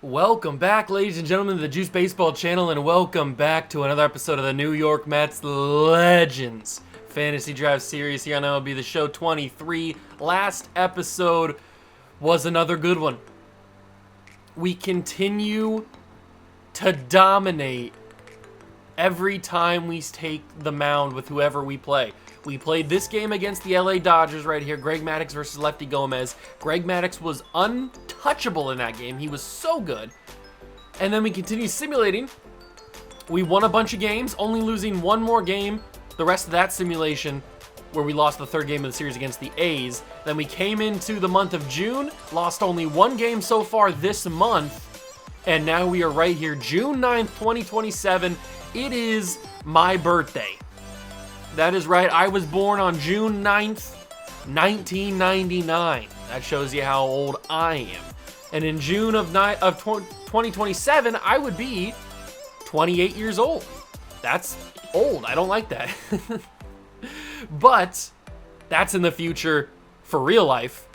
Welcome back, ladies and gentlemen, to the Juice Baseball channel, and welcome back to another episode of the New York Mets Legends Fantasy Draft Series here on MLB The Show 23. Last episode was another good one. We continue to dominate every time we take the mound with whoever we play. We played this game against the LA Dodgers right here, Greg Maddux versus Lefty Gomez. Greg Maddux was untouchable in that game. He was so good. And then we continued simulating. We won a bunch of games, only losing one more game the rest of that simulation, where we lost the third game of the series against the A's. Then we came into the month of June, lost only one game so far this month, and now we are right here, June 9th, 2027. It is my birthday. That is right, I was born on June 9th, 1999. That shows you how old I am. And in June of 2027, I would be 28 years old. That's old, I don't like that. But that's in the future for real life.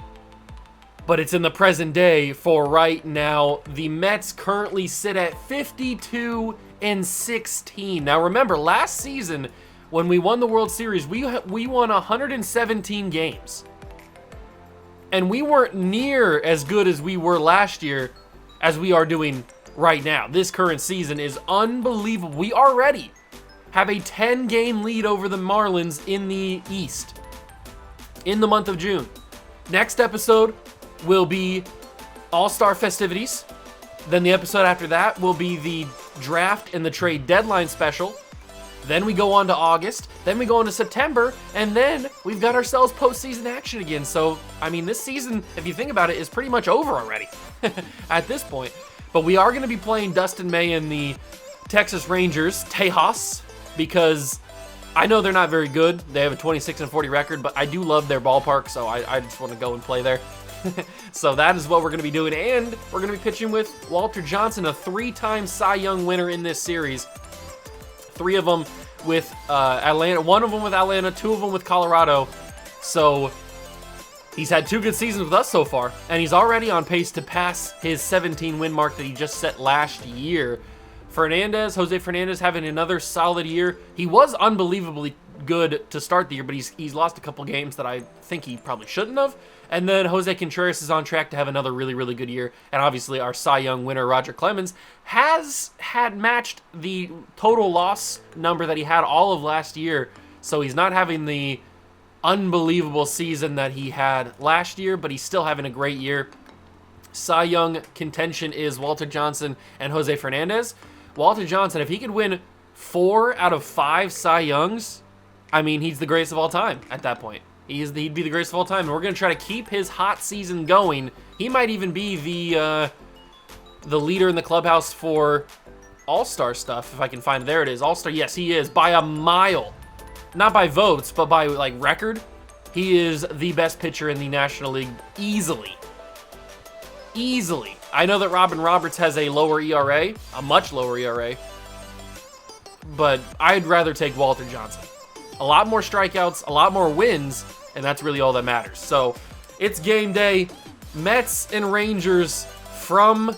But it's in the present day for right now. The Mets currently sit at 52-16. Now remember, last season, when we won the World Series, we won 117 games. And we weren't near as good as we were last year as we are doing right now. This current season is unbelievable. We already have a 10-game lead over the Marlins in the East in the month of June. Next episode will be All-Star festivities. Then the episode after that will be the draft and the trade deadline special. Then we go on to August, then we go into September, and then we've got ourselves postseason action again. So, I mean, this season, if you think about it, is pretty much over already at this point. But we are going to be playing Dustin May and the Texas Rangers, Tejas, because I know they're not very good. They have a 26-40 record, but I do love their ballpark, so I just want to go and play there. So that is what we're going to be doing, and we're going to be pitching with Walter Johnson, a 3-time Cy Young winner in this series. 3 of them with Atlanta, 1 of them with Atlanta, 2 of them with Colorado. So he's had 2 good seasons with us so far, and he's already on pace to pass his 17-win mark that he just set last year. Jose Fernandez having another solid year. He was unbelievably good to start the year, but he's lost a couple games that I think he probably shouldn't have. And then Jose Contreras is on track to have another really, really good year. And obviously our Cy Young winner, Roger Clemens, has had matched the total loss number that he had all of last year. So he's not having the unbelievable season that he had last year, but he's still having a great year. Cy Young contention is Walter Johnson and Jose Fernandez. Walter Johnson, if he could win 4 out of 5 Cy Youngs, I mean, he's the greatest of all time at that point. He'd be the greatest of all time, and we're going to try to keep his hot season going. He might even be the leader in the clubhouse for All-Star stuff, if I can find it. There it is, All-Star. Yes, he is, by a mile. Not by votes, but by, like, record. He is the best pitcher in the National League, easily. Easily. I know that Robin Roberts has a lower ERA, a much lower ERA, but I'd rather take Walter Johnson. A lot more strikeouts, a lot more wins, and that's really all that matters. So, it's game day. Mets and Rangers from,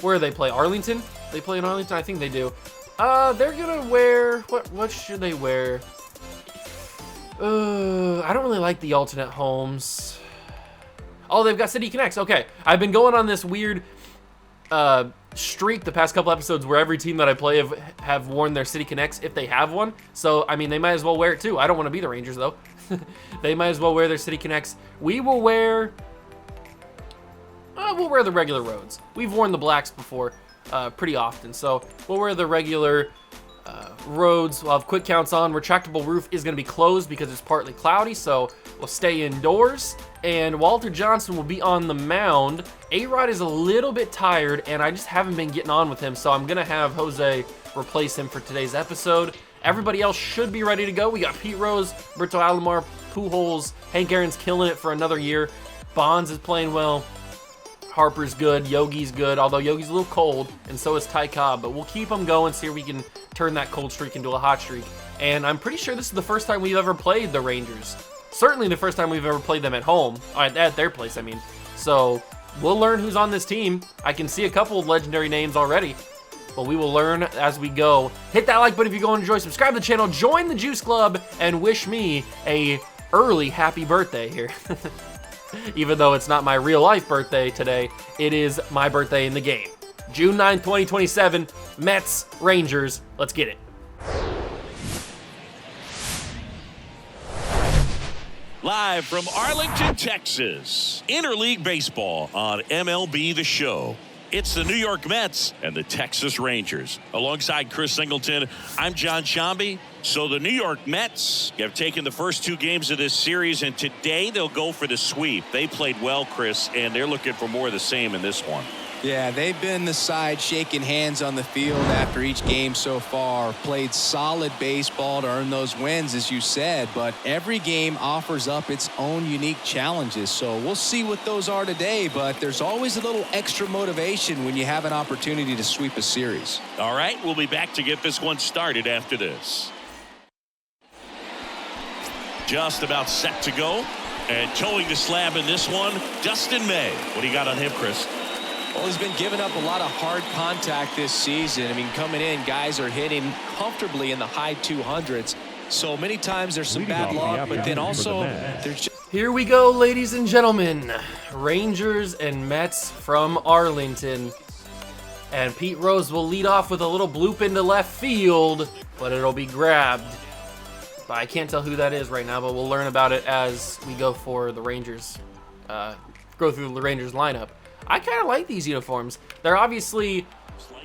where do they play? Arlington? They play in Arlington? I think they do. They're gonna wear, what should they wear? I don't really like the alternate homes. Oh, they've got City Connects. Okay, I've been going on this weird streak the past couple episodes where every team that I play have worn their City Connects if they have one. So, I mean, they might as well wear it too. I don't want to be the Rangers, though. They might as well wear their City Connects. We will wear the regular roads. We've worn the blacks before pretty often, so we'll wear the regular roads. We'll have quick counts on. Retractable roof is going to be closed because it's partly cloudy, so we'll stay indoors. And Walter Johnson will be on the mound. A-Rod is a little bit tired, and I just haven't been getting on with him, so I'm going to have Jose replace him for today's episode. Everybody else should be ready to go. We got Pete Rose, Berto Alomar, Pujols, Hank Aaron's killing it for another year. Bonds is playing well. Harper's good. Yogi's good, although Yogi's a little cold, and so is Ty Cobb. But we'll keep him going, see if we can turn that cold streak into a hot streak. And I'm pretty sure this is the first time we've ever played the Rangers. Certainly the first time we've ever played them at home, at their place, I mean. So we'll learn who's on this team. I can see a couple of legendary names already, but we will learn as we go. Hit that like button if you go and enjoy. Subscribe to the channel, join the Juice Club, and wish me a early happy birthday here. Even though it's not my real life birthday today, it is my birthday in the game. June 9th, 2027, Mets, Rangers, let's get it. Live from Arlington, Texas, Interleague Baseball on MLB The Show. It's the New York Mets and the Texas Rangers. Alongside Chris Singleton, I'm John Shambi. So the New York Mets have taken the first 2 games of this series, and today they'll go for the sweep. They played well, Chris, and they're looking for more of the same in this one. Yeah, they've been the side shaking hands on the field after each game so far. Played solid baseball to earn those wins, as you said, but every game offers up its own unique challenges. So we'll see what those are today, but there's always a little extra motivation when you have an opportunity to sweep a series. All right, we'll be back to get this one started after this. Just about set to go, and towing the slab in this one, Dustin May. What do you got on him, Chris? Well, he's been giving up a lot of hard contact this season. I mean, coming in, guys are hitting comfortably in the high 200s. So many times there's some bad luck, but then also there's just... Here we go, ladies and gentlemen. Rangers and Mets from Arlington. And Pete Rose will lead off with a little bloop into left field, but it'll be grabbed. But I can't tell who that is right now, but we'll learn about it as we go for the Rangers, go through the Rangers lineup. I kind of like these uniforms. They're obviously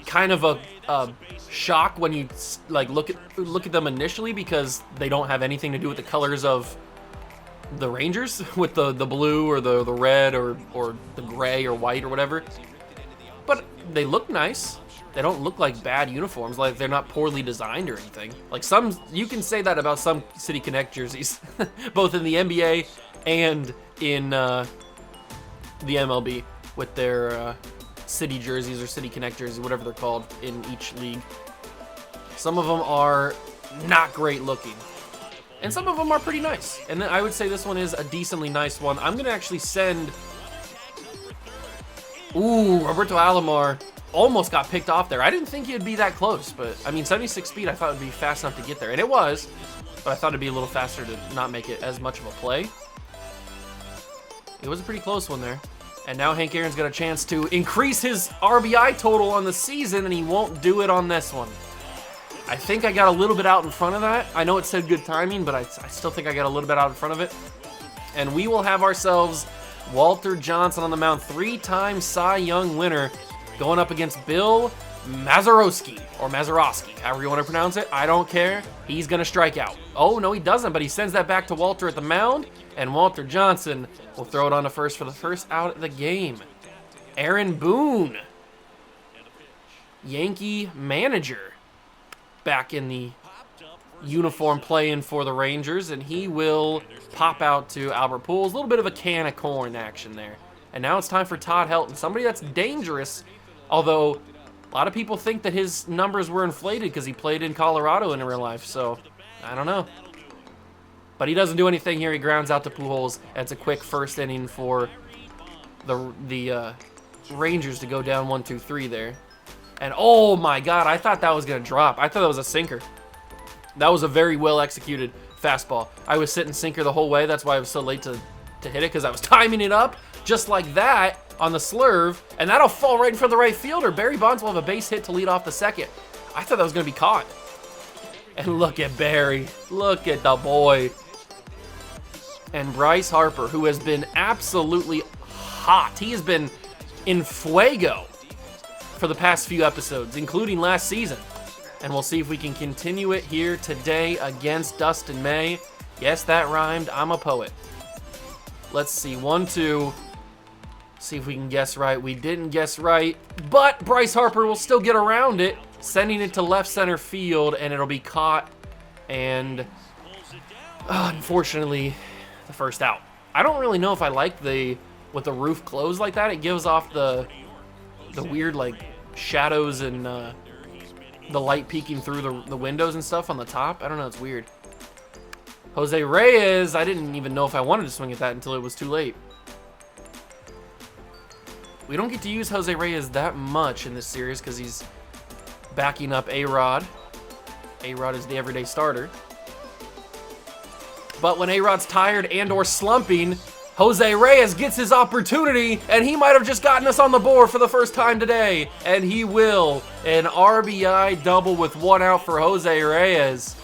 kind of a shock when you like look at them initially, because they don't have anything to do with the colors of the Rangers, with the blue or the red or the gray or white or whatever. But they look nice. They don't look like bad uniforms. Like, they're not poorly designed or anything. Like, some, you can say that about some City Connect jerseys, both in the NBA and in the MLB. With their city jerseys or City Connect jerseys, whatever they're called in each league. Some of them are not great looking, and some of them are pretty nice. And then I would say this one is a decently nice one. I'm gonna actually send. Ooh, Roberto Alomar almost got picked off there. I didn't think he'd be that close, but I mean, 76 speed, I thought would be fast enough to get there, and it was. But I thought it'd be a little faster to not make it as much of a play. It was a pretty close one there. And now Hank Aaron's got a chance to increase his RBI total on the season, and he won't do it on this one. I think I got a little bit out in front of that. I know it said good timing, but I still think I got a little bit out in front of it. And we will have ourselves Walter Johnson on the mound, 3-time Cy Young winner, going up against Bill Mazeroski, or Mazeroski, however you want to pronounce it. I don't care. He's going to strike out. Oh, no, he doesn't, but he sends that back to Walter at the mound, and Walter Johnson will throw it on to first for the first out of the game. Aaron Boone, Yankee manager, back in the uniform playing for the Rangers, and he will pop out to Albert Pujols. A little bit of a can of corn action there. And now it's time for Todd Helton, somebody that's dangerous, although a lot of people think that his numbers were inflated because he played in Colorado in real life, so I don't know. But he doesn't do anything here. He grounds out to Pujols. It's a quick first inning for the Rangers to go down 1-2-3 there. And oh my God, I thought that was going to drop. I thought that was a sinker. That was a very well executed fastball. I was sitting sinker the whole way. That's why I was so late to hit it, because I was timing it up just like that on the slurve, and that'll fall right in front of the right fielder. Barry Bonds will have a base hit to lead off the second. I thought that was going to be caught. And look at Barry. Look at the boy. And Bryce Harper, who has been absolutely hot. He has been in fuego for the past few episodes, including last season. And we'll see if we can continue it here today against Dustin May. Yes, that rhymed. I'm a poet. Let's see. 1-2. See if we can guess right. We didn't guess right, but Bryce Harper will still get around it, sending it to left center field, and it'll be caught. And unfortunately, the first out. I don't really know if I like with the roof closed like that. It gives off the weird like shadows and the light peeking through the windows and stuff on the top. I don't know. It's weird. Jose Reyes. I didn't even know if I wanted to swing at that until it was too late. We don't get to use Jose Reyes that much in this series because he's backing up A-Rod. A-Rod is the everyday starter. But when A-Rod's tired and or slumping, Jose Reyes gets his opportunity, and he might have just gotten us on the board for the first time today, and he will. An RBI double with 1 out for Jose Reyes.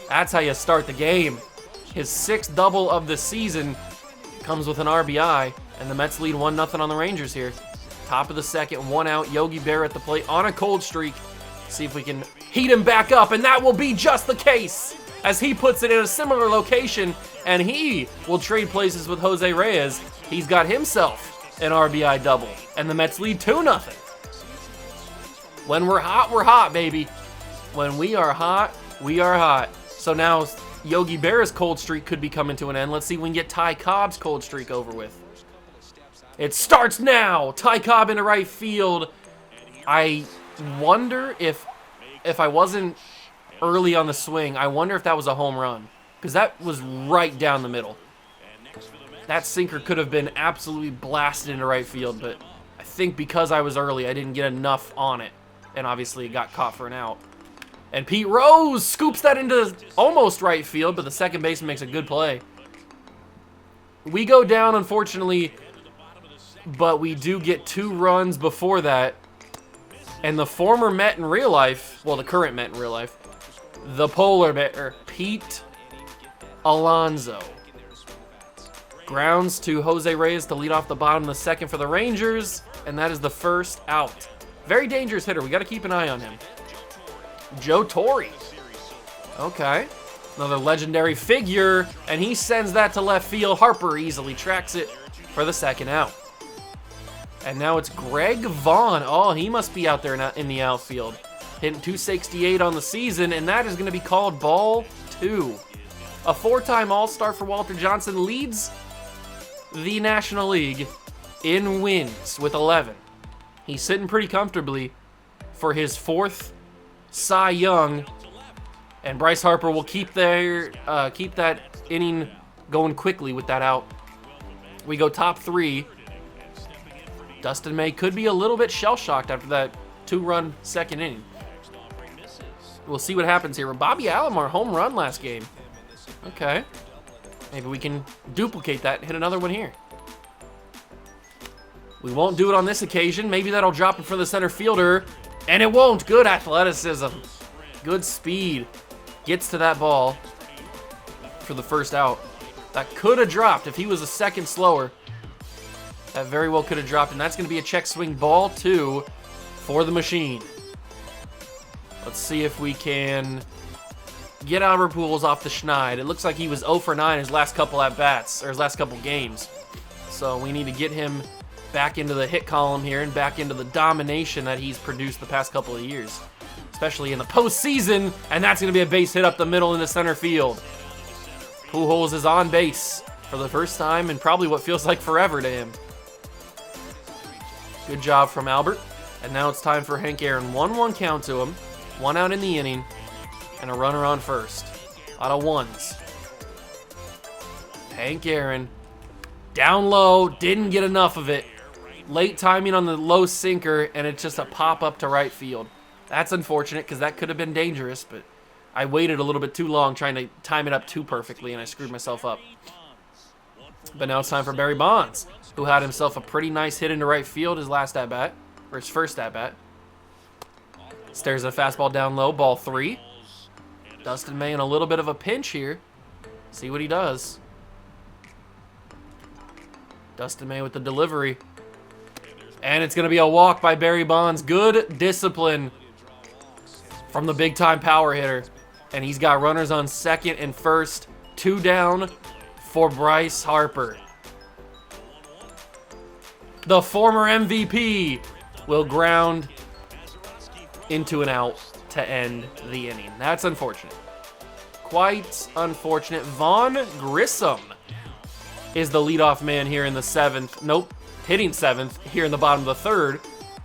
That's how you start the game. His 6th double of the season comes with an RBI, and the Mets lead 1-0 on the Rangers here. Top of the second, 1 out, Yogi Berra at the plate on a cold streak. See if we can heat him back up, and that will be just the case, as he puts it in a similar location, and he will trade places with Jose Reyes. He's got himself an RBI double, and the Mets lead 2-0. When we're hot, baby. When we are hot, we are hot. So now Yogi Berra's cold streak could be coming to an end. Let's see if we can get Ty Cobb's cold streak over with. It starts now. Ty Cobb into right field. I wonder if I wasn't early on the swing, I wonder if that was a home run, because that was right down the middle. That sinker could have been absolutely blasted into right field, but I think because I was early, I didn't get enough on it, and obviously it got caught for an out. And Pete Rose scoops that into almost right field, but the second baseman makes a good play. We go down, unfortunately, but we do get 2 runs before that. And the former Met in real life, well, the current Met in real life, the polar bear, Pete Alonso, grounds to Jose Reyes to lead off the bottom of the second for the Rangers, and that is the first out. Very dangerous hitter. We got to keep an eye on him. Joe Torre. Okay. Another legendary figure, and he sends that to left field. Harper easily tracks it for the second out. And now it's Greg Vaughn. Oh, he must be out there in the outfield. Hitting .268 on the season, and that is going to be called ball 2. A 4-time All-Star for Walter Johnson leads the National League in wins with 11. He's sitting pretty comfortably for his 4th Cy Young, and Bryce Harper will keep that inning going quickly with that out. We go top 3. Dustin May could be a little bit shell-shocked after that 2-run second inning. We'll see what happens here. Bobby Alomar home run last game. Okay. Maybe we can duplicate that and hit another one here. We won't do it on this occasion. Maybe that'll drop in for the center fielder. And it won't. Good athleticism. Good speed. Gets to that ball for the first out. That could have dropped if he was a second slower. That very well could have dropped, and that's going to be a check swing ball 2 for the machine. Let's see if we can get Albert Pujols off the schneid. It looks like he was 0 for 9 his last couple at-bats, or his last couple games. So we need to get him back into the hit column here and back into the domination that he's produced the past couple of years, especially in the postseason, and that's going to be a base hit up the middle into center field. Pujols is on base for the first time in probably what feels like forever to him. Good job from Albert. And now it's time for Hank Aaron. 1-1 count to him. 1 out in the inning. And a runner on first. A lot of ones. Hank Aaron. Down low. Didn't get enough of it. Late timing on the low sinker. And it's just a pop-up to right field. That's unfortunate because that could have been dangerous. But I waited a little bit too long trying to time it up too perfectly. And I screwed myself up. But now it's time for Barry Bonds, who had himself a pretty nice hit into right field his last at-bat, or his first at-bat. Stares at a fastball down low, ball 3. Dustin May in a little bit of a pinch here. See what he does. Dustin May with the delivery. And it's going to be a walk by Barry Bonds. Good discipline from the big-time power hitter. And he's got runners on second and first. 2 down for Bryce Harper. The former MVP will ground into an out to end the inning. That's unfortunate. Quite unfortunate. Vaughn Grissom is the leadoff man here in the 7th. Nope, hitting 7th here in the bottom of the 3rd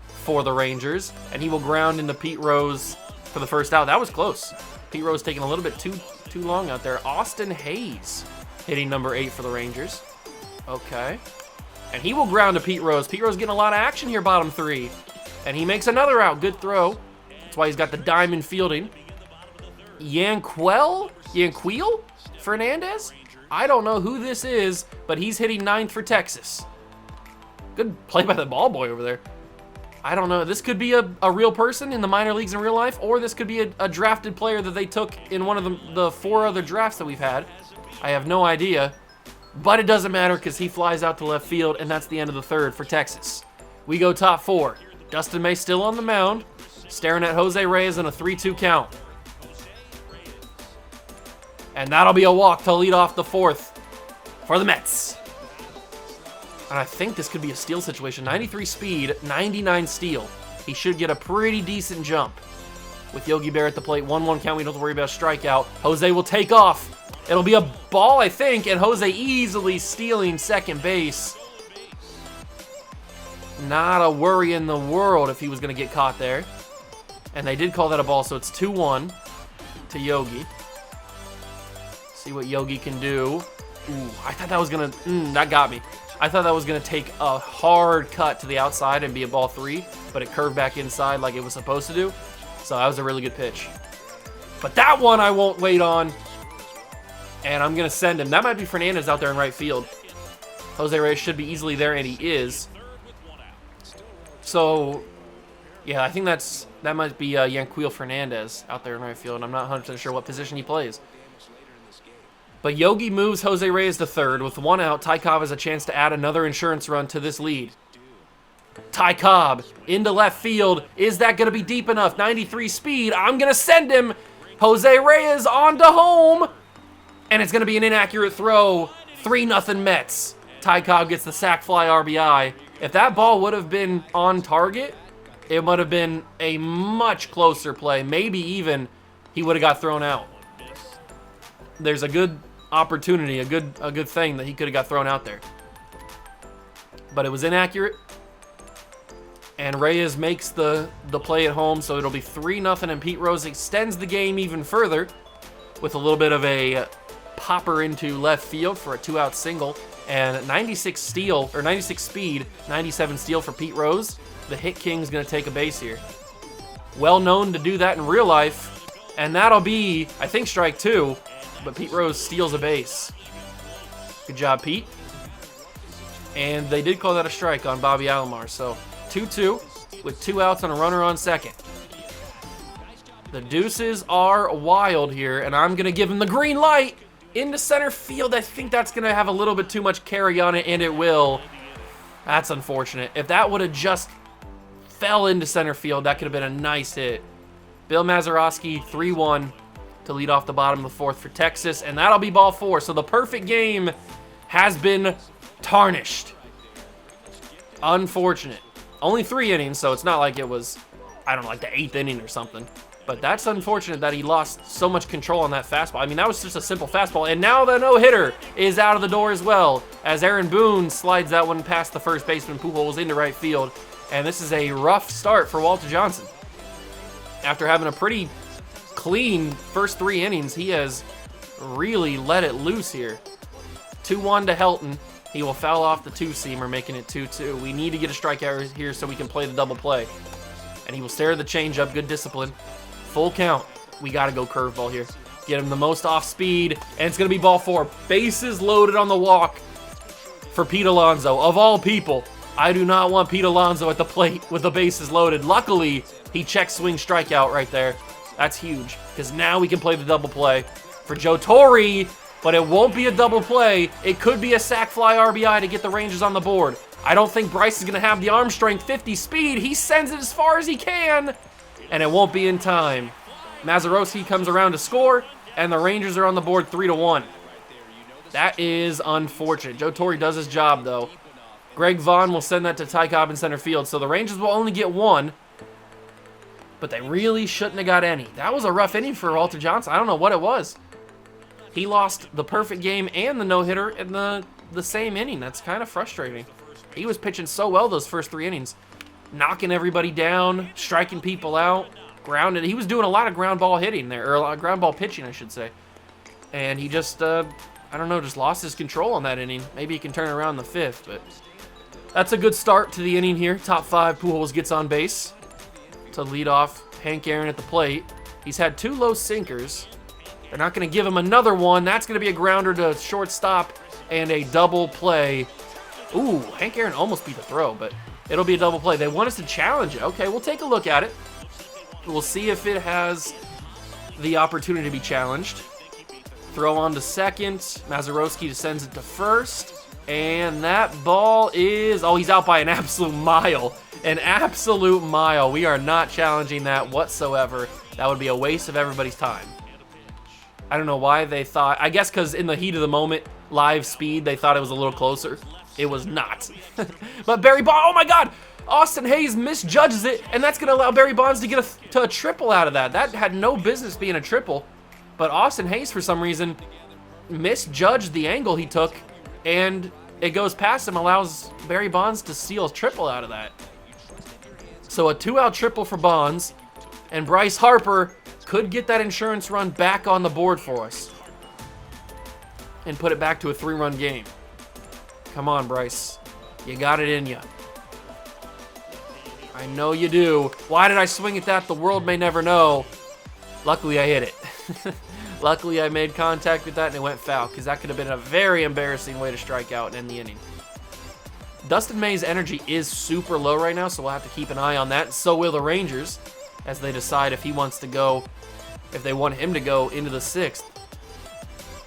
for the Rangers. And he will ground into Pete Rose for the first out. That was close. Pete Rose taking a little bit too long out there. Austin Hayes hitting number 8 for the Rangers. Okay. And he will ground to Pete Rose. Pete Rose getting a lot of action here, bottom 3. And he makes another out. Good throw. That's why he's got the diamond fielding. Yanquiel Fernandez? I don't know who this is, but he's hitting 9th for Texas. Good play by the ball boy over there. I don't know. This could be a real person in the minor leagues in real life, or this could be a drafted player that they took in one of the 4 other drafts that we've had. I have no idea. But it doesn't matter because he flies out to left field, and that's the end of the 3rd for Texas. We go top 4. Dustin May still on the mound, staring at Jose Reyes in a 3-2 count. And that'll be a walk to lead off the 4th for the Mets. And I think this could be a steal situation. 93 speed, 99 steal. He should get a pretty decent jump. With Yogi Berra at the plate, 1-1 count, we don't have to worry about a strikeout. Jose will take off. It'll be a ball, I think, and Jose easily stealing second base. Not a worry in the world if he was going to get caught there. And they did call that a ball, so it's 2-1 to Yogi. See what Yogi can do. Ooh, I thought that was going to... that got me. I thought that was going to take a hard cut to the outside and be a ball 3, but it curved back inside like it was supposed to do. So that was a really good pitch. But that one I won't wait on. And I'm going to send him. That might be Fernandez out there in right field. Jose Reyes should be easily there, and he is. So, yeah, I think that might be Yanquiel Fernandez out there in right field. I'm not 100% sure what position he plays. But Yogi moves Jose Reyes to 3rd. With 1 out, Ty Cobb has a chance to add another insurance run to this lead. Ty Cobb into left field. Is that going to be deep enough? 93 speed. I'm going to send him. Jose Reyes on to home. And it's going to be an inaccurate throw. 3-0 Mets. Ty Cobb gets the sac fly RBI. If that ball would have been on target, it would have been a much closer play. Maybe even he would have got thrown out. There's a good opportunity, a good thing that he could have got thrown out there. But it was inaccurate. And Reyes makes the play at home, so it'll be 3-0, and Pete Rose extends the game even further with a little bit of a popper into left field for a 2-out single. And 96 speed, 97 steal for Pete Rose. The hit king's going to take a base here. Well known to do that in real life. And that'll be, I think, strike 2. But Pete Rose steals a base. Good job, Pete. And they did call that a strike on Bobby Alomar. So 2-2 with 2 outs and a runner on second. The deuces are wild here, and I'm going to give him the green light into center field. I think that's going to have a little bit too much carry on it, and it will. That's unfortunate. If that would have just fell into center field, that could have been a nice hit. Bill Mazeroski, 3-1 to lead off the bottom of the 4th for Texas, and that'll be ball 4. So the perfect game has been tarnished. Unfortunate. Only 3 innings, so it's not like it was, I don't know, like the 8th inning or something. But that's unfortunate that he lost so much control on that fastball. I mean, that was just a simple fastball. And now the no-hitter is out of the door as well, as Aaron Boone slides that one past the first baseman. Pujols into right field. And this is a rough start for Walter Johnson. After having a pretty clean first 3 innings, he has really let it loose here. 2-1 to Helton. He will foul off the 2-seamer, making it 2-2. We need to get a strikeout here so we can play the double play. And he will stare at the changeup. Good discipline. Full count. We got to go curveball here. Get him the most off speed, and it's going to be ball 4. Bases loaded on the walk for Pete Alonso. Of all people, I do not want Pete Alonso at the plate with the bases loaded. Luckily, he check swing strikeout right there. That's huge, because now we can play the double play for Joe Torre, but it won't be a double play. It could be a sac fly RBI to get the Rangers on the board. I don't think Bryce is going to have the arm strength, 50 speed. He sends it as far as he can, and it won't be in time. Mazeroski comes around to score, and the Rangers are on the board 3-1. That is unfortunate. Joe Torre does his job, though. Greg Vaughn will send that to Ty Cobb in center field, so the Rangers will only get 1, but they really shouldn't have got any. That was a rough inning for Walter Johnson. I don't know what it was. He lost the perfect game and the no-hitter in the same inning. That's kind of frustrating. He was pitching so well those first 3 innings, knocking everybody down, striking people out, grounded. He was doing a lot of ground ball hitting there, or a lot of ground ball pitching, I should say. And he just, I don't know, just lost his control on that inning. Maybe he can turn it around in the 5th, but That's a good start to the inning here. Top 5, Pujols gets on base to lead off Hank Aaron at the plate. He's had 2 low sinkers. They're not going to give him another one. That's going to be a grounder to shortstop and a double play. Ooh, Hank Aaron almost beat the throw, but it'll be a double play. They want us to challenge it. Okay, we'll take a look at it. We'll see if it has the opportunity to be challenged. Throw on to second. Mazeroski sends it to first. And that ball is... Oh, he's out by an absolute mile. An absolute mile. We are not challenging that whatsoever. That would be a waste of everybody's time. I don't know why they thought... I guess because in the heat of the moment, live speed, they thought it was a little closer. It was not. But Barry Bonds... Oh, my God! Austin Hayes misjudges it, and that's going to allow Barry Bonds to get a triple out of that. That had no business being a triple. But Austin Hayes, for some reason, misjudged the angle he took, and it goes past him, allows Barry Bonds to steal a triple out of that. So a 2-out triple for Bonds, and Bryce Harper could get that insurance run back on the board for us and put it back to a 3-run game. Come on, Bryce. You got it in you. I know you do. Why did I swing at that? The world may never know. Luckily, I hit it. Luckily, I made contact with that and it went foul, because that could have been a very embarrassing way to strike out and end the inning. Dustin May's energy is super low right now, so we'll have to keep an eye on that. So will the Rangers, as they decide if he wants to go, if they want him to go into the 6th.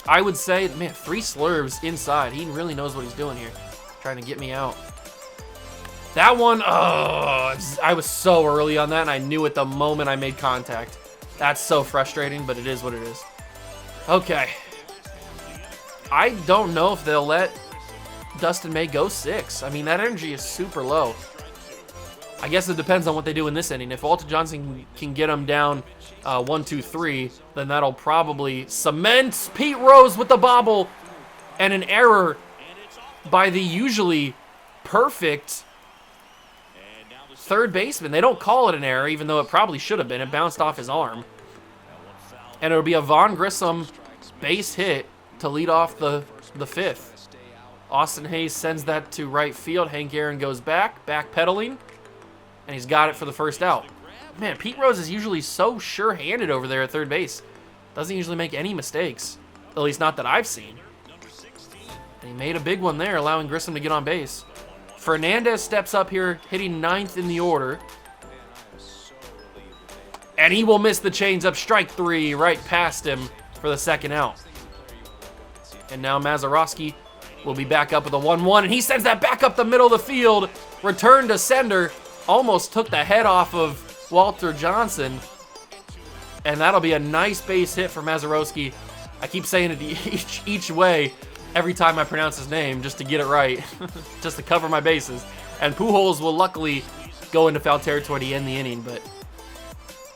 I would say, man, 3 slurves inside. He really knows what he's doing here, trying to get me out. That one, oh, I was so early on that, and I knew it the moment I made contact. That's so frustrating, but it is what it is. Okay. I don't know if they'll let Dustin May go 6. I mean, that energy is super low. I guess it depends on what they do in this inning. If Walter Johnson can get him down 1, 2, 3, then that'll probably cement Pete Rose with the bobble and an error by the usually perfect third baseman. They don't call it an error, even though it probably should have been. It bounced off his arm. And it'll be a Vaughn Grissom base hit to lead off the 5th. Austin Hayes sends that to right field. Hank Aaron goes backpedaling, and he's got it for the first out. Man, Pete Rose is usually so sure-handed over there at third base. Doesn't usually make any mistakes, at least not that I've seen. And he made a big one there, allowing Grissom to get on base. Fernandez steps up here, hitting 9th in the order. And he will miss the changeup. Strike 3 right past him for the 2nd out. And now Mazeroski will be back up with a 1-1, and he sends that back up the middle of the field. Return to sender. Almost took the head off of Walter Johnson. And that'll be a nice base hit for Mazeroski. I keep saying it each way every time I pronounce his name, just to get it right, just to cover my bases. And Pujols will luckily go into foul territory to end the inning, but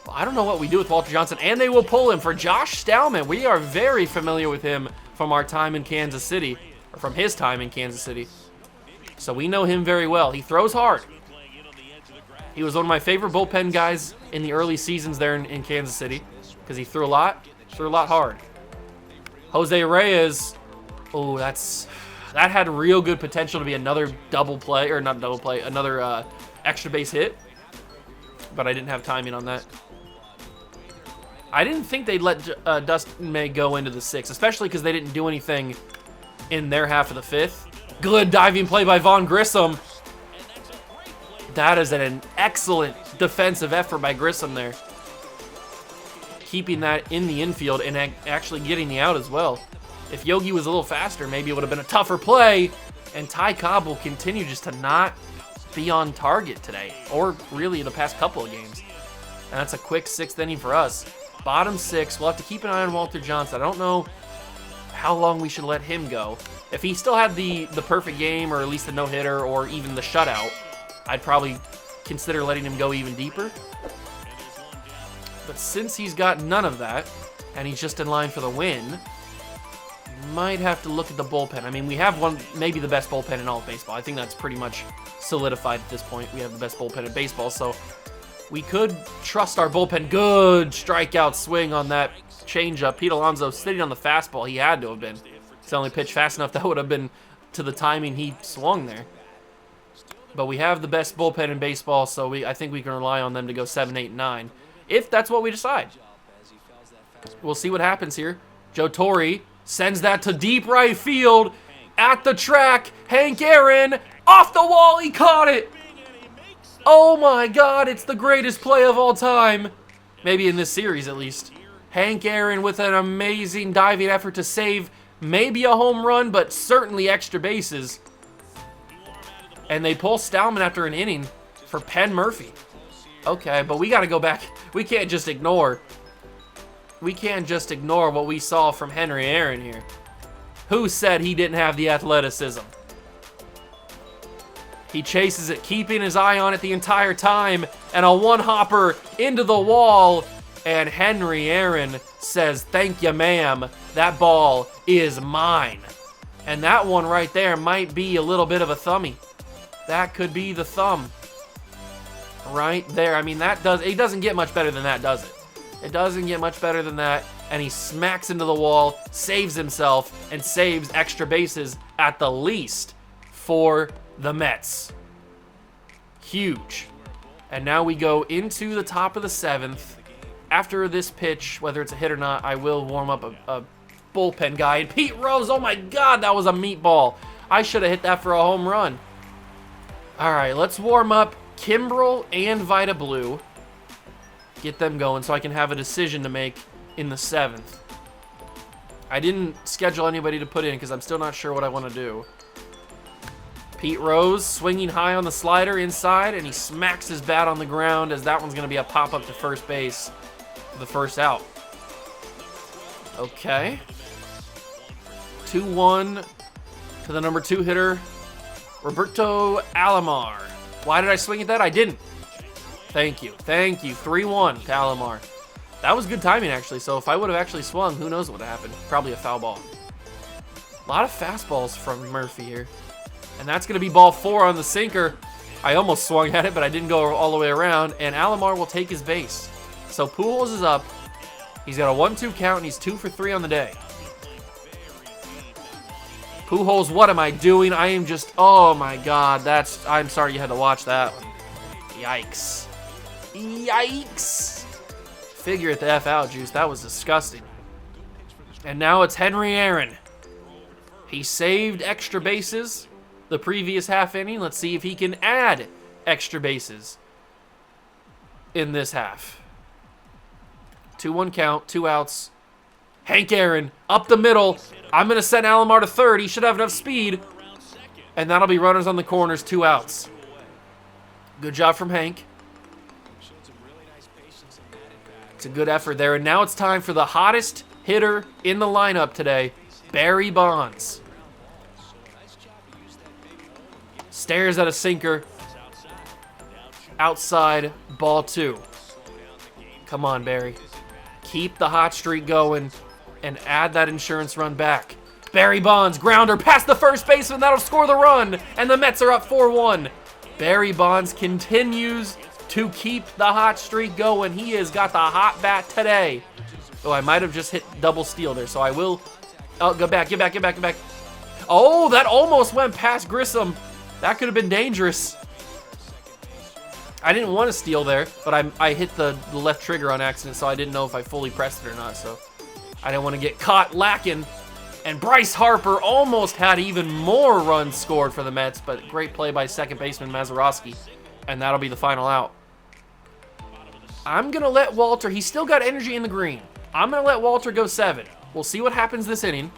I don't know what we do with Walter Johnson. And they will pull him for Josh Stallman. We are very familiar with him from our time in Kansas City, or from his time in Kansas City. So we know him very well. He throws hard. He was one of my favorite bullpen guys in the early seasons there in Kansas City, because he threw a lot hard. Jose Reyes, oh, that had real good potential to be another double play, or not double play, another extra base hit, but I didn't have timing on that. I didn't think they'd let Dustin May go into the 6th, especially because they didn't do anything in their half of the 5th. Good diving play by Vaughn Grissom. That is an excellent defensive effort by Grissom there. Keeping that in the infield and actually getting the out as well. If Yogi was a little faster, maybe it would have been a tougher play. And Ty Cobb will continue just to not be on target today, or really the past couple of games. And that's a quick 6th inning for us. Bottom 6, we'll have to keep an eye on Walter Johnson. I don't know how long we should let him go. If he still had the perfect game, or at least the no-hitter, or even the shutout, I'd probably consider letting him go even deeper. But since he's got none of that, and he's just in line for the win, might have to look at the bullpen. I mean, we have one, maybe the best bullpen in all of baseball. I think that's pretty much solidified at this point. We have the best bullpen in baseball, so we could trust our bullpen. Good strikeout swing on that changeup. Pete Alonso sitting on the fastball. He had to have been. It's the only pitch fast enough that would have been to the timing he swung there. But we have the best bullpen in baseball, so I think we can rely on them to go 7, 8, 9, if that's what we decide. We'll see what happens here. Joe Torre sends that to deep right field. At the track, Hank Aaron, off the wall, he caught it. Oh my God, it's the greatest play of all time. Maybe in this series, at least. Hank Aaron with an amazing diving effort to save maybe a home run, but certainly extra bases. And they pull Stallman after an inning for Penn Murphy. Okay, but we got to go back. We can't just ignore. We can't just ignore what we saw from Henry Aaron here. Who said he didn't have the athleticism? He chases it, keeping his eye on it the entire time, and a one-hopper into the wall, and Henry Aaron says, "Thank you, ma'am. That ball is mine." And that one right there might be a little bit of a thumbie. That could be the thumb. Right there. I mean, it doesn't get much better than that, does it? It doesn't get much better than that. And he smacks into the wall, saves himself, and saves extra bases at the least for the Mets. Huge. And now we go into the top of the 7th. After this pitch, whether it's a hit or not, I will warm up a bullpen guy. And Pete Rose, oh my God, that was a meatball. I should have hit that for a home run. All right, let's warm up Kimbrel and Vita Blue. Get them going so I can have a decision to make in the 7th. I didn't schedule anybody to put in because I'm still not sure what I want to do. Pete Rose swinging high on the slider inside, and he smacks his bat on the ground as that one's going to be a pop-up to first base for the first out. Okay. 2-1 to the number 2 hitter, Roberto Alomar. Why did I swing at that? I didn't. Thank you. Thank you. 3-1 to Alomar. That was good timing, actually. So if I would have actually swung, who knows what would have happened. Probably a foul ball. A lot of fastballs from Murphy here. And that's going to be ball 4 on the sinker. I almost swung at it, but I didn't go all the way around. And Alomar will take his base. So Pujols is up. He's got a 1-2 count, and he's 2 for 3 on the day. Pujols, what am I doing? I am just, oh my God, I'm sorry you had to watch that one. Yikes. Yikes. Figure it the F out, Juice. That was disgusting. And now it's Henry Aaron. He saved extra bases the previous half inning. Let's see if he can add extra bases in this half. 2-1 count, 2 outs. Hank Aaron up the middle. I'm going to send Alomar to third. He should have enough speed. And that'll be runners on the corners, 2 outs. Good job from Hank. It's a good effort there. And now it's time for the hottest hitter in the lineup today, Barry Bonds. Stares at a sinker. Outside, ball 2. Come on, Barry. Keep the hot streak going and add that insurance run back. Barry Bonds, grounder past the first baseman. That'll score the run. And the Mets are up 4-1. Barry Bonds continues to keep the hot streak going. He has got the hot bat today. Oh, I might have just hit double steal there, so I will. Oh, go back, get back, get back, get back. Oh, that almost went past Grissom. That could have been dangerous. I didn't want to steal there, but I hit the left trigger on accident, so I didn't know if I fully pressed it or not, so I didn't want to get caught lacking. And Bryce Harper almost had even more runs scored for the Mets, but great play by second baseman Mazeroski, and that'll be the final out. I'm going to let Walter, he's still got energy in the green. I'm going to let Walter go 7. We'll see what happens this inning.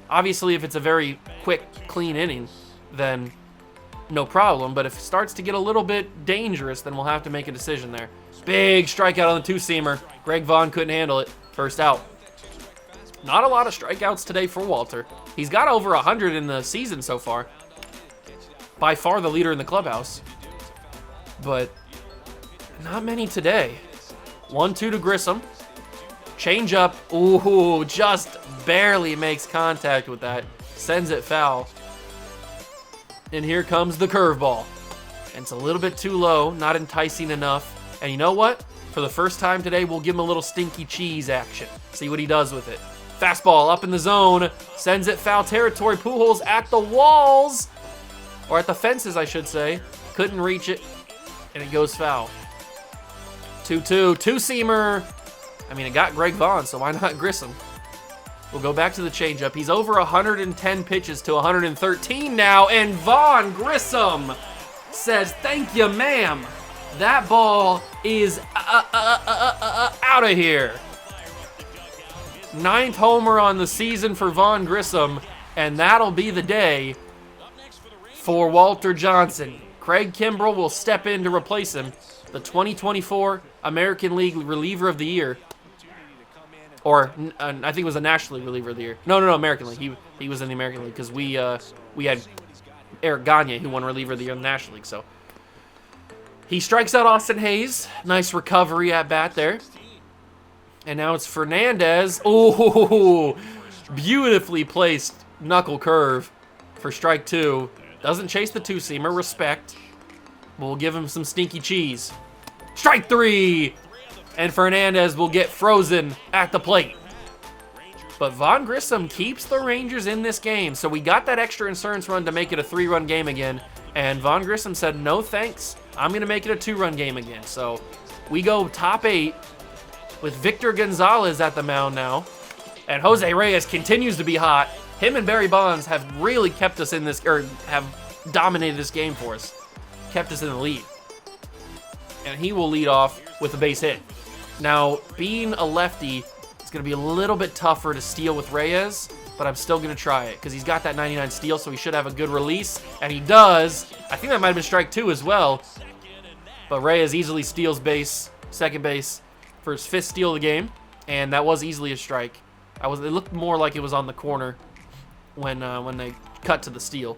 Obviously, if it's a very quick, clean inning, then no problem. But if it starts to get a little bit dangerous, then we'll have to make a decision there. Big strikeout on the 2-seamer. Greg Vaughn couldn't handle it. First out. Not a lot of strikeouts today for Walter. He's got over 100 in the season so far. By far the leader in the clubhouse. But not many today. 1-2 to Grissom. Change up. Ooh, just barely makes contact with that. Sends it foul. And here comes the curveball. And it's a little bit too low, not enticing enough. And you know what? For the first time today, we'll give him a little stinky cheese action. See what he does with it. Fastball up in the zone. Sends it foul territory. Pujols at the walls. Or at the fences, I should say. couldn't reach it, and it goes foul. 2-2, two-seamer. I mean, it got Greg Vaughn, so why not Grissom? We'll go back to the changeup. He's over 110 pitches to 113 now, and Vaughn Grissom says, "Thank you, ma'am. That ball is out of here." 9th homer on the season for Vaughn Grissom, and that'll be the day for Walter Johnson. Craig Kimbrell will step in to replace him, the 2024 American League Reliever of the Year. Or, I think it was the National League Reliever of the Year. No, American League. He was in the American League because we had Eric Gagne, who won Reliever of the Year in the National League. So he strikes out Austin Hayes. Nice recovery at bat there. And now it's Fernandez. Ooh, beautifully placed knuckle curve for strike 2. Doesn't chase the two-seamer. Respect. We'll give him some stinky cheese. Strike 3. And Fernandez will get frozen at the plate. But Vaughn Grissom keeps the Rangers in this game. So we got that extra insurance run to make it a 3-run game again. And Vaughn Grissom said, "No thanks. I'm going to make it a 2-run game again." So we go top 8 with Victor Gonzalez at the mound now. And Jose Reyes continues to be hot. Him and Barry Bonds have really kept us in this, or have dominated this game for us. Kept us in the lead. And he will lead off with a base hit. Now, being a lefty, it's going to be a little bit tougher to steal with Reyes, but I'm still going to try it because he's got that 99 steal, so he should have a good release, and he does. I think that might have been strike 2 as well, but Reyes easily steals base, second base, for his 5th steal of the game, and that was easily a strike. It looked more like it was on the corner when they cut to the steal.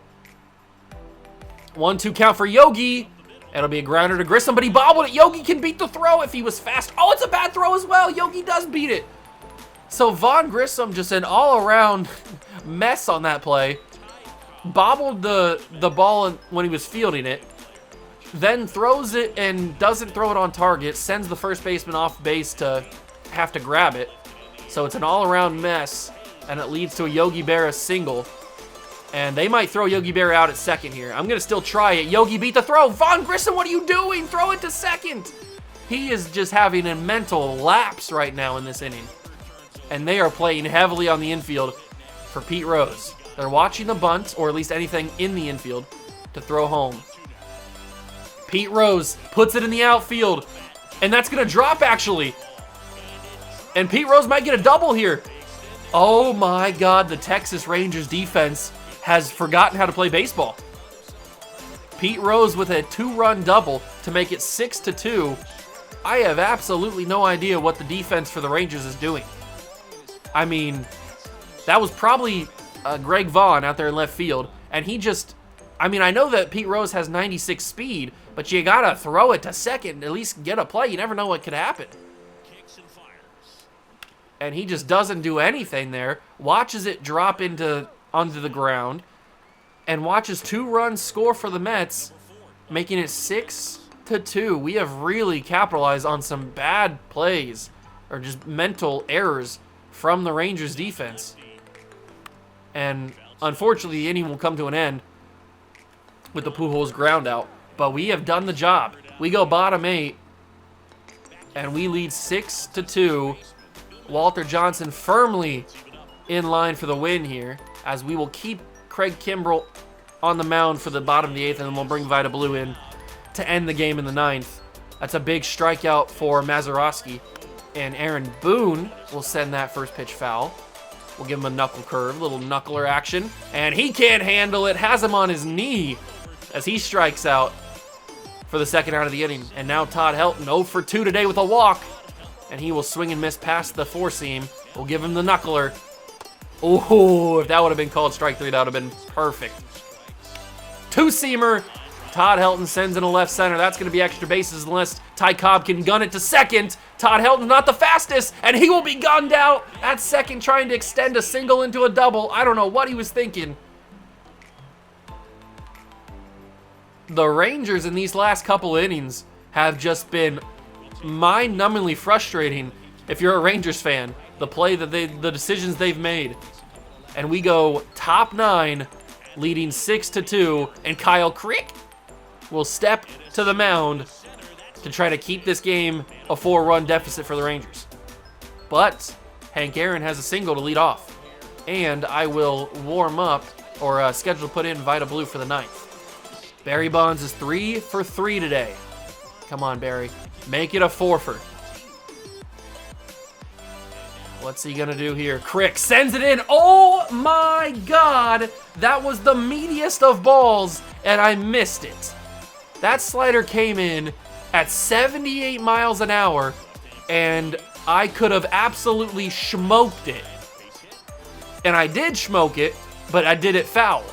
1-2 count for Yogi. It'll be a grounder to Grissom, but he bobbled it. Yogi can beat the throw if he was fast. Oh, it's a bad throw as well. Yogi does beat it. So Vaughn Grissom, just an all-around mess on that play. Bobbled the ball when he was fielding it. Then throws it and doesn't throw it on target. Sends the first baseman off base to have to grab it. So it's an all-around mess, and it leads to a Yogi Berra single. And they might throw Yogi Berra out at second here. I'm going to still try it. Yogi beat the throw. Vaughn Grissom, what are you doing? Throw it to second. He is just having a mental lapse right now in this inning. And they are playing heavily on the infield for Pete Rose. They're watching the bunt, or at least anything in the infield, to throw home. Pete Rose puts it in the outfield. And that's going to drop, actually. And Pete Rose might get a double here. Oh my God, the Texas Rangers defense has forgotten how to play baseball. Pete Rose with a 2-run double to make it 6-2. I have absolutely no idea what the defense for the Rangers is doing. I mean, that was probably Greg Vaughn out there in left field, and he just, I mean, I know that Pete Rose has 96 speed, but you gotta throw it to second, at least get a play. You never know what could happen. And he just doesn't do anything there. Watches it drop onto the ground, and watches 2 runs score for the Mets, making it 6-2. We have really capitalized on some bad plays, or just mental errors from the Rangers defense. And unfortunately, the inning will come to an end with the Pujols ground out. But we have done the job. We go bottom 8, and we lead 6-2. Walter Johnson firmly in line for the win here, as we will keep Craig Kimbrell on the mound for the bottom of the 8th, and then we'll bring Vida Blue in to end the game in the 9th. That's a big strikeout for Mazeroski, and Aaron Boone will send that first pitch foul. We'll give him a knuckle curve, little knuckler action, and he can't handle it, has him on his knee as he strikes out for the second out of the inning. And now Todd Helton 0 for 2 today with a walk, and he will swing and miss past the 4-seam. We'll give him the knuckler. Oh, if that would have been called strike 3, that would have been perfect. 2-seamer. Todd Helton sends in a left center. That's going to be extra bases unless Ty Cobb can gun it to second. Todd Helton not the fastest, and he will be gunned out at second, trying to extend a single into a double. I don't know what he was thinking. The Rangers in these last couple innings have just been mind-numbingly frustrating if you're a Rangers fan. The decisions they've made. And we go top 9, leading 6-2, and Kyle Crick will step to the mound to try to keep this game a 4-run deficit for the Rangers. But Hank Aaron has a single to lead off. And I will warm up, or schedule to put in Vita Blue for the 9th. Barry Bonds is 3 for 3 today. Come on, Barry. Make it a 4-fer. What's he gonna do here? Crick sends it in. Oh my God! That was the meatiest of balls, and I missed it. That slider came in at 78 miles an hour, and I could have absolutely smoked it. And I did smoke it, but I did it foul.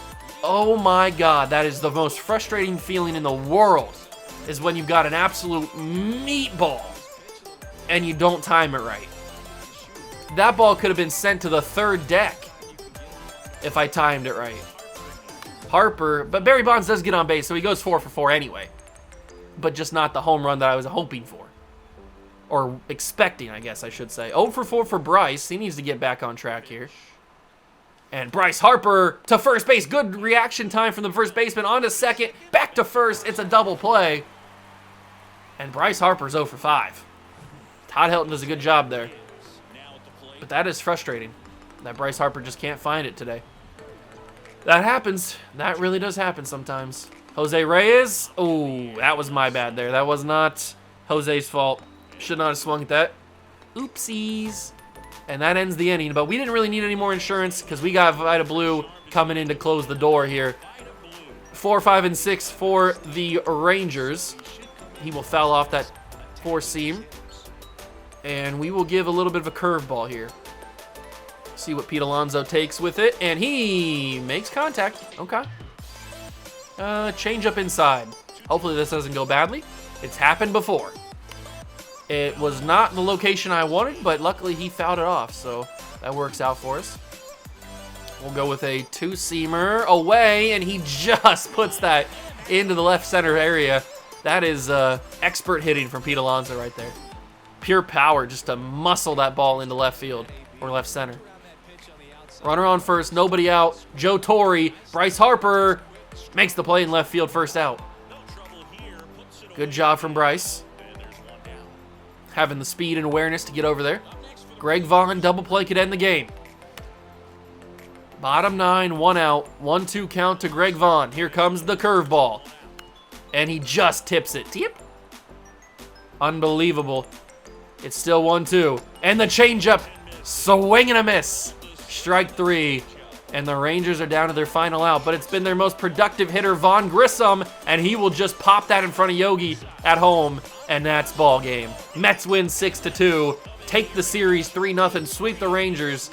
Oh my God, that is the most frustrating feeling in the world, is when you've got an absolute meatball and you don't time it right. That ball could have been sent to the 3rd deck if I timed it right. Harper, but Barry Bonds does get on base, so he goes 4 for 4 anyway. But just not the home run that I was hoping for. Or expecting, I guess I should say. 0 for 4 for Bryce. He needs to get back on track here. And Bryce Harper to first base. Good reaction time from the first baseman. On to second. Back to first. It's a double play. And Bryce Harper's 0 for 5. Todd Helton does a good job there. But that is frustrating. That Bryce Harper just can't find it today. That happens. That really does happen sometimes. Jose Reyes. Oh, that was my bad there. That was not Jose's fault. Should not have swung at that. Oopsies. And that ends the inning. But we didn't really need any more insurance because we got Vita Blue coming in to close the door here. 4, 5, and 6 for the Rangers. He will foul off that 4-seam. And we will give a little bit of a curveball here. See what Pete Alonso takes with it. And he makes contact. Okay. Change up inside. Hopefully this doesn't go badly. It's happened before. It was not the location I wanted, but luckily he fouled it off. So that works out for us. We'll go with a 2-seamer away. And he just puts that into the left center area. That is expert hitting from Pete Alonso right there. Pure power just to muscle that ball into left field or left center. Runner on first, nobody out. Joe Torre, Bryce Harper makes the play in left field, first out. Good job from Bryce. Having the speed and awareness to get over there. Greg Vaughn, double play could end the game. Bottom 9, 1 out, 1-2 count to Greg Vaughn. Here comes the curveball. And he just tips it. Tip. Unbelievable. It's still 1-2. And the changeup. Swing and a miss. Strike 3. And the Rangers are down to their final out. But it's been their most productive hitter, Vaughn Grissom. And he will just pop that in front of Yogi at home. And that's ball game. Mets win 6-2. Take the series 3-0. Sweep the Rangers.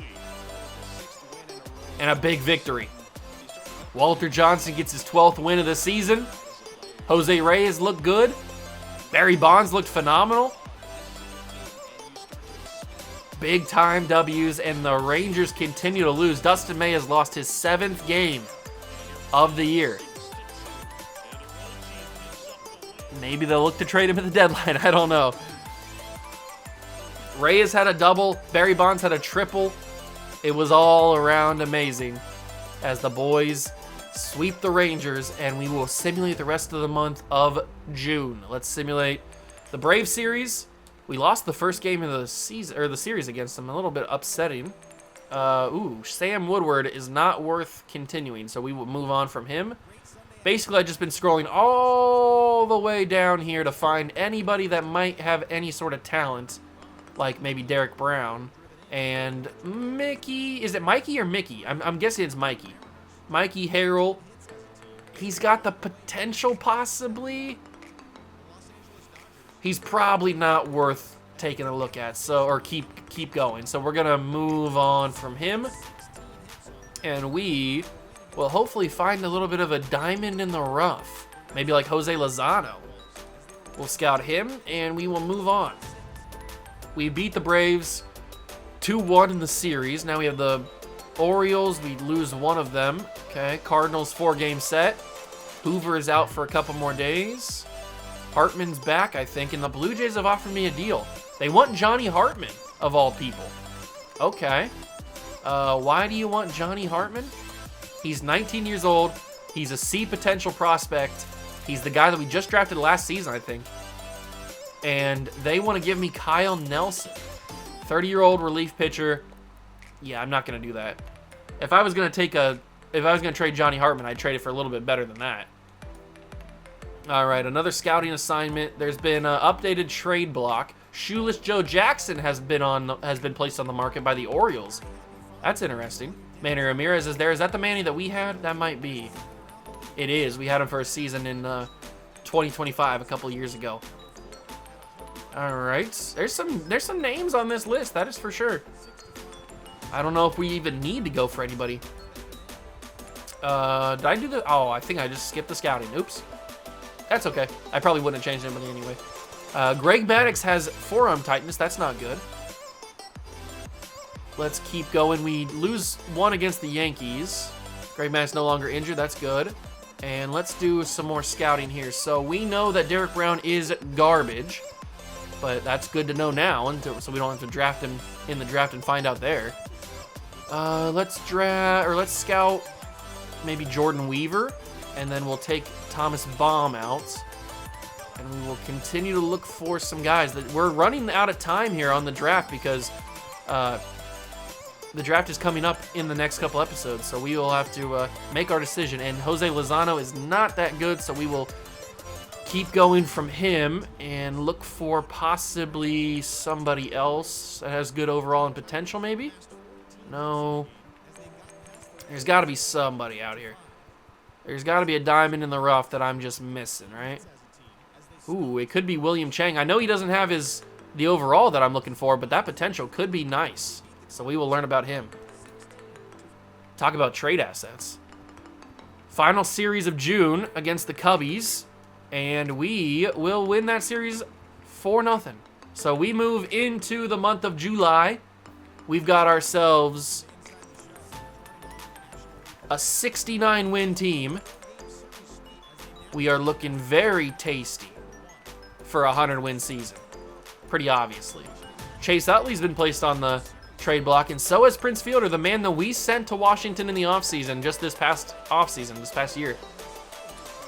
And a big victory. Walter Johnson gets his 12th win of the season. Jose Reyes looked good. Barry Bonds looked phenomenal. Big time W's, and the Rangers continue to lose. Dustin May has lost his 7th game of the year. Maybe they'll look to trade him at the deadline. I don't know. Reyes had a double. Barry Bonds had a triple. It was all around amazing as the boys sweep the Rangers, and we will simulate the rest of the month of June. Let's simulate the Brave series. We lost the first game of the season, or the series against them. A little bit upsetting. Sam Woodward is not worth continuing, so we will move on from him. Basically, I've just been scrolling all the way down here to find anybody that might have any sort of talent, like maybe Derek Brown. And Mickey, is it Mikey or Mickey? I'm guessing it's Mikey. Mikey Harrell. He's got the potential, possibly. He's probably not worth taking a look at, so, or keep going. So we're gonna move on from him, and we will hopefully find a little bit of a diamond in the rough, maybe like Jose Lozano. We'll scout him, and we will move on. We beat the Braves 2-1 in the series. Now we have the Orioles. We lose one of them. Okay, Cardinals 4-game set. Hoover is out for a couple more days. Hartman's back, I think, and the Blue Jays have offered me a deal. They want Johnny Hartman, of all people. Okay. Why do you want Johnny Hartman? He's 19 years old. He's a C potential prospect, He's the guy that we just drafted last season, I think. And they want to give me Kyle Nelson, 30-year-old relief pitcher. Yeah, I'm not going to do that. If I was going to trade Johnny Hartman, I'd trade it for a little bit better than that. All right, another scouting assignment. There's been an updated trade block. Shoeless Joe Jackson has been placed on the market by the Orioles. That's interesting. Manny Ramirez is there. Is that the Manny that we had? That might be. It is. We had him for a season in 2025, a couple years ago. All right. There's some names on this list. That is for sure. I don't know if we even need to go for anybody. Did I do the? Oh, I think I just skipped the scouting. Oops. That's okay. I probably wouldn't have changed anybody anyway. Greg Maddux has forearm tightness. That's not good. Let's keep going. We lose one against the Yankees. Greg Maddux no longer injured. That's good. And let's do some more scouting here. So we know that Derek Brown is garbage, but that's good to know now, so we don't have to draft him in the draft and find out there. Let's scout maybe Jordan Weaver, and then we'll take Thomas Baum out, and we will continue to look for some guys. That we're running out of time here on the draft because the draft is coming up in the next couple episodes, so we will have to make our decision. And Jose Lozano is not that good, so we will keep going from him and look for possibly somebody else that has good overall and potential, maybe? No. There's got to be somebody out here. There's got to be a diamond in the rough that I'm just missing, right? Ooh, it could be William Chang. I know he doesn't have the overall that I'm looking for, but that potential could be nice. So we will learn about him. Talk about trade assets. Final series of June against the Cubbies, and we will win that series 4-0. So we move into the month of July. We've got ourselves a 69-win team. We are looking very tasty for a 100-win season, pretty obviously. Chase Utley's been placed on the trade block, and so has Prince Fielder, the man that we sent to Washington in the offseason, just this past year.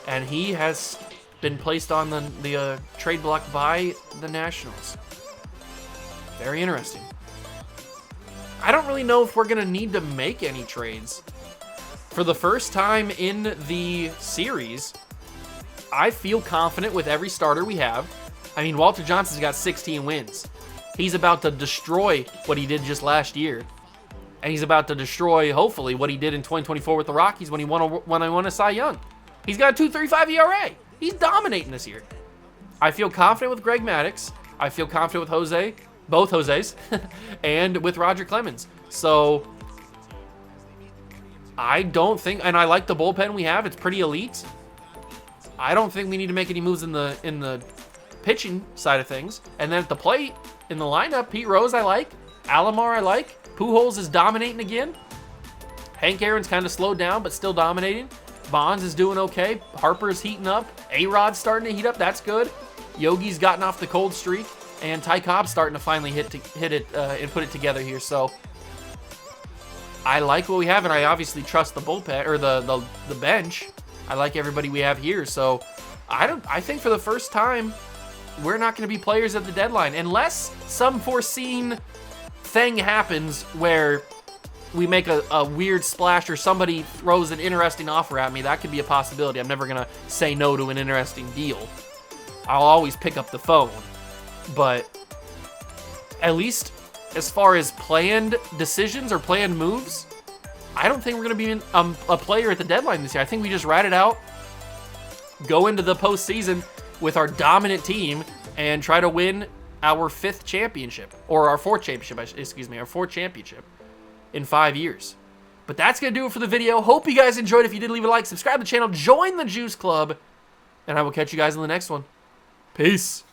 And he has been placed on the trade block by the Nationals. Very interesting. I don't really know if we're going to need to make any trades. For the first time in the series, I feel confident with every starter we have. I mean, Walter Johnson's got 16 wins. He's about to destroy what he did just last year. And he's about to destroy, hopefully, what he did in 2024 with the Rockies when he won a Cy Young. He's got a 2.35 ERA. He's dominating this year. I feel confident with Greg Maddux. I feel confident with both Jose's, and with Roger Clemens. So I don't think, and I like the bullpen we have. It's pretty elite. I don't think we need to make any moves in the pitching side of things. And then at the plate, in the lineup, Pete Rose I like. Alomar I like. Pujols is dominating again. Hank Aaron's kind of slowed down, but still dominating. Bonds is doing okay. Harper's heating up. A-Rod's starting to heat up. That's good. Yogi's gotten off the cold streak. And Ty Cobb's starting to finally hit it and put it together here. So I like what we have, and I obviously trust the bullpen or the bench. I like everybody we have here. So I think for the first time, we're not going to be players at the deadline unless some foreseen thing happens where we make a weird splash or somebody throws an interesting offer at me. That could be a possibility. I'm never going to say no to an interesting deal. I'll always pick up the phone. But at least as far as planned decisions or planned moves, I don't think we're going to be a player at the deadline this year. I think we just ride it out, go into the postseason with our dominant team, and try to win our fourth championship in 5 years. But that's going to do it for the video. Hope you guys enjoyed. If you did, leave a like, subscribe to the channel, join the Juice Club, and I will catch you guys in the next one. Peace.